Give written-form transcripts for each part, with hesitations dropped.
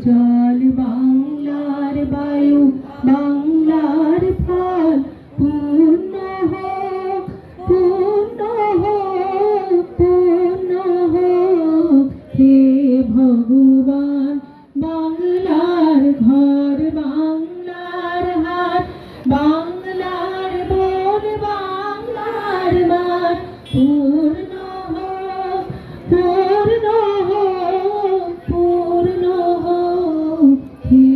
জল বাংলার বায়ু বাংলার ফল পূর্ণ হোক পূর্ণ হোক পূর্ণ হোক হে ভগবান বাংলার ঘর বাংলার হাট বাংলার বন বাংলার মাঠ পূর্ণ হোক পূর্ণ হোক পূর্ণ হোক হে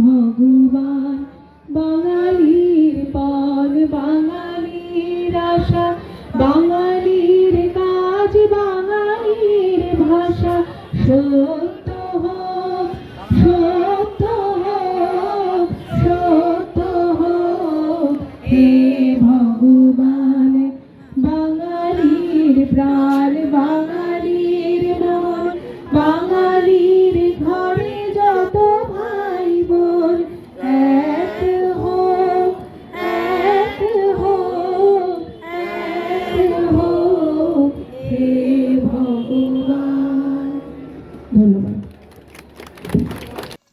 ভগবান বাঙালির পণ বাঙালির আশা বাঙালির কাজ বাঙালির ভাষা সত্য হোক সত্য হোক সত্য হোক হে ভগবান বাঙালির প্রাণ বাঙালির মন বাঙালির ঘরে যত ভাই বোন এক হোক এক হোক এক হোক হে ভগবান। ধন্যবাদ।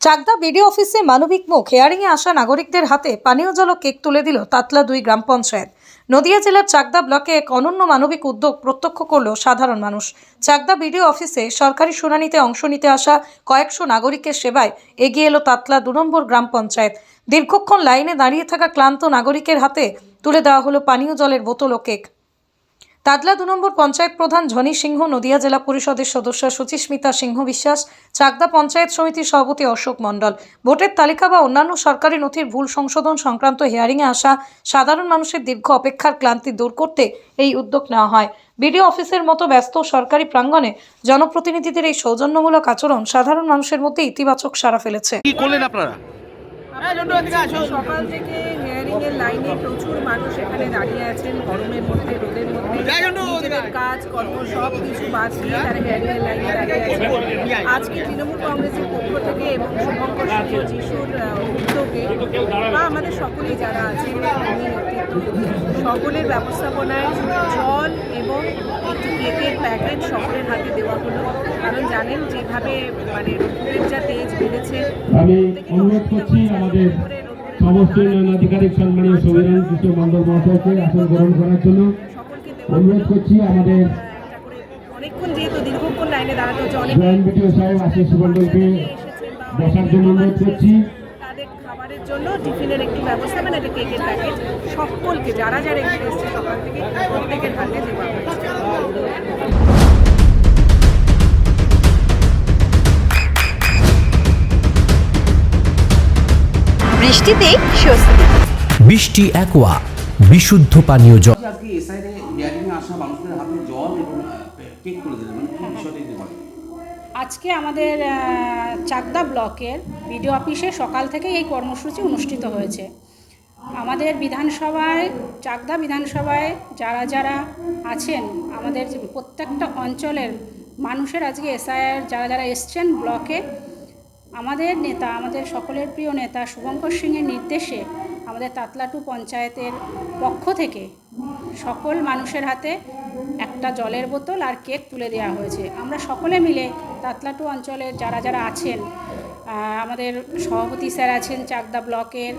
চাকদা বিডিও অফিসে মানবিক মুখ হেয়ারিংয়ে আসা নাগরিকদের হাতে পানীয় জল ও কেক তুলে দিল তাতলা 2 গ্রাম পঞ্চায়েত। নদিয়া জেলার চাকদা ব্লকে এক অনন্য মানবিক উদ্যোগ প্রত্যক্ষ করল সাধারণ মানুষ। চাকদা বিডিও অফিসে সরকারি শুনানিতে অংশ নিতে আসা কয়েকশো নাগরিকের সেবায় এগিয়ে এলো তাতলা 2 নম্বর গ্রাম পঞ্চায়েত। দীর্ঘক্ষণ লাইনে দাঁড়িয়ে থাকা ক্লান্ত নাগরিকের হাতে তুলে দেওয়া হলো পানীয় জলের বোতল ও কেক। তাতলা 2 নম্বর পঞ্চায়েত প্রধান ঝনি সিংহ, নদিয়া জেলা পরিষদের সদস্য সুচিস্মিতা সিংহ বিশ্বাস, চাকদা পঞ্চায়েত সমিতির সভাপতি অশোক মণ্ডল, ভোটের তালিকা বা অন্যান্য সরকারি নথির ভুল সংশোধন সংক্রান্ত হিয়ারিংয়ে আসা সাধারণ মানুষের দীর্ঘ অপেক্ষার ক্লান্তি দূর করতে এই উদ্যোগ নেওয়া হয়। বিডিও অফিসের মতো ব্যস্ত সরকারি প্রাঙ্গণে জনপ্রতিনিধিদের এই সৌজন্যমূলক আচরণ সাধারণ মানুষের মধ্যে ইতিবাচক সাড়া ফেলেছে। কি করলেন আপনারা? সকাল থেকে হিয়ারিং এর লাইনে প্রচুর মানুষ এখানে দাঁড়িয়ে আছেন, গরমের মধ্যে রোদের মধ্যে নিজেদের কাজ কর্ম সব কিছু বাদ দিয়ে তারা হিয়ারিং এর লাইনে দাঁড়িয়ে আছেন। আজকে তৃণমূল কংগ্রেসের পক্ষ থেকে এবং শুভঙ্কর সিংহ যিশুর উদ্যোগে বা আমাদের সকলেই যারা আছেন সকলের ব্যবস্থাপনায় জল এবং একটি কেকের প্যাকেট সকলের হাতে দেওয়া হলো। কারণ জানেন যেভাবে মানে রোদের যা তেজ বেড়েছে, আমি অনুরোধ করছি আমাদের সমস্ত আধিকারিক সম্মানীয় সুবিধান কিশোর মন্ডল মহাশয়কে আসন গ্রহণ করার জন্য অনুরোধ করছি। আমাদের অনেকক্ষণ যেহেতু দীর্ঘক্ষণ লাইনে দাঁড়াতে হচ্ছে, অনেক জয়েন্ট বিডিও সাহেব আশিস মন্ডলকে বসার জন্য অনুরোধ করছি। তাদের খাবারের জন্য টিফিনের একটি ব্যবস্থা, মানে একটা কেকের প্যাকেট সকলকে যারা যারা এখানে এসছে সকাল থেকে প্রত্যেকের হাতে দেওয়া হয়েছে। বৃষ্টিতেই স্বস্তি। বৃষ্টি অ্যাকোয়া বিশুদ্ধ পানীয় জল। আজকে এসআইরে হিয়ারিংয়ে আসা মানুষদের হাতে জল এবং কেক তুলে দিলেন, মানে কি বিষয়টা নিতে পারেন? আজকে আমাদের চাকদা ব্লকের বিডিও অফিসে সকাল থেকেই এই কর্মসূচি অনুষ্ঠিত হয়েছে। আমাদের বিধানসভায় চাকদা বিধানসভায় যারা যারা আছেন, আমাদের প্রত্যেকটা অঞ্চলের মানুষের আজকে এসআইআর যারা যারা এসছেন ব্লকে, আমাদের নেতা, আমাদের সকলের প্রিয় নেতা শুভঙ্কর সিংয়ের নির্দেশে আমাদের তাতলা 2 পঞ্চায়েতের পক্ষ থেকে সকল মানুষের হাতে একটা জলের বোতল আর কেক তুলে দেওয়া হয়েছে। আমরা সকলে মিলে তাতলা 2 অঞ্চলের যারা যারা আছেন, আমাদের সভাপতি স্যার আছেন চাকদা ব্লকের,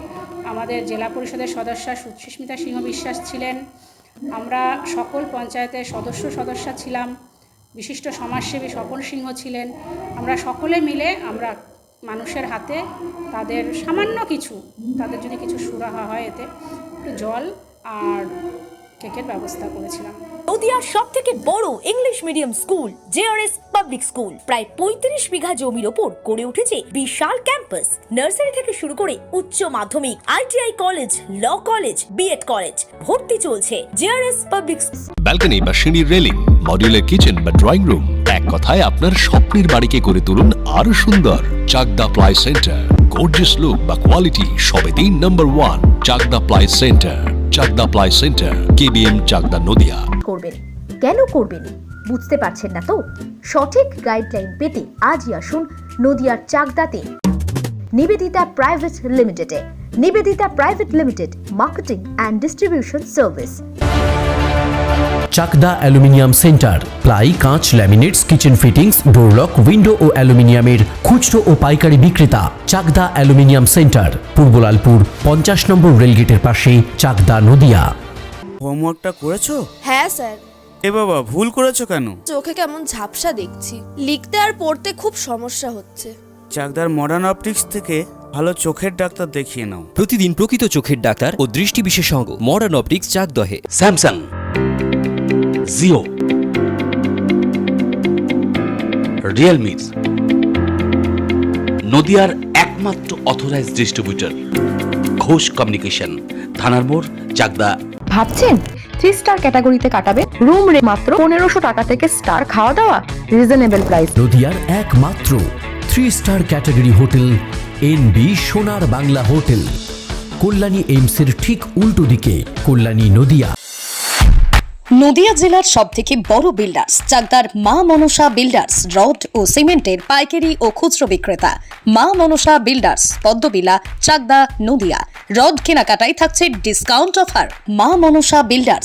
আমাদের জেলা পরিষদের সদস্য সুচিস্মিতা সিংহ বিশ্বাস ছিলেন, আমরা সকল পঞ্চায়েতের সদস্যা ছিলাম, বিশিষ্ট সমাজসেবী স্বপন সিংহ ছিলেন। আমরা সকলে মিলে আমরা মানুষের হাতে তাদের সামান্য কিছু, তাদের যদি কিছু সুরাহা হয় এতে একটু জল আর কেকের ব্যবস্থা করেছিলাম। নদিয়ার সবথেকে বড় English medium school JRS public school প্রায় 35 বিঘা জমির ওপর গড়ে উঠেছে বিশাল ক্যাম্পাস। নার্সারি থেকে শুরু করে উচ্চ মাধ্যমিক, ITI college, law college, B Ed college, ভর্তি চলছে। জেআরএস পাবলিক ব্যালকনি বা সিঁড়ির রেলিং, মডিউলার কিচেন বা ড্রয়িং রুম, এক কথায় আপনার স্বপ্নের বাড়িকে করে তুলুন আরো সুন্দর। Chakdah ply centre, gorgeous look বা কোয়ালিটি সবে 3 number 1 Chakdah ply centre. Chakdah ply centre, KBM Chakdah, Nadia. করবেন কেন করবেন বুঝতে পারছেন না তো? সঠিক গাইডলাইন পেতে আজই আসুন নদিয়ার চাকদাতে নিবেদিতা প্রাইভেট লিমিটেডে। Nivedita private limited, marketing and distribution service. Chakda aluminium centre, ply, কাঁচ, laminates, kitchen fittings, door lock, window ও অ্যালুমিনিয়ামের খুচরো ও পাইকারি বিক্রেতা। Chakda aluminium centre, Purbalalpur 50 number রেলগেটের পাশে, চাকদা, নদিয়া। হোমওয়ার্কটা করেছো? হ্যাঁ স্যার। এ বাবা, ভুল করেছো কেন? চোখে কেমন ঝাপসা দেখছি, লিখতে আর পড়তে খুব সমস্যা হচ্ছে। চাকদার মডার্ন অপটিক্স থেকে ভালো চোখের ডাক্তার দেখিয়ে নাও। প্রতিদিন প্রকৃত চোখের ডাক্তার ও দৃষ্টি বিশেষজ্ঞ মডার্ন অপটিক্স, চাকদহে। স্যামসাং, জিও, রিয়েলমি, নদিয়ার একমাত্র অথরাইজড ডিস্ট্রিবিউটর ঘোষ কমিউনিকেশন, থানার মোড়, চাকদা। ভাবছেন 3 স্টার ক্যাটাগরিতে কাটাবে? রুম রে মাত্র 1500 টাকা থেকে স্টার, খাওয়া দাওয়া রিজনেবল প্রাইস। নদিয়ার একমাত্র 3 স্টার ক্যাটাগরি হোটেল এনবি সোনার বাংলা হোটেল, কল্যাণী এইমসের ঠিক উল্টো দিকে, কল্যাণী, নদিয়া। নদিয়া জেলার সবথেকে বড় বিল্ডার্স চাকদার মা মনসা বিল্ডার্স, রড ও সিমেন্টের পাইকারি ও খুচরো বিক্রেতা। মা মনসা বিল্ডার্স, পদ্মবিলা, চাকদা, নদিয়া। রড কেনাকাটায় থাকছে ডিসকাউন্ট অফার। মা মনসা বিল্ডার্স,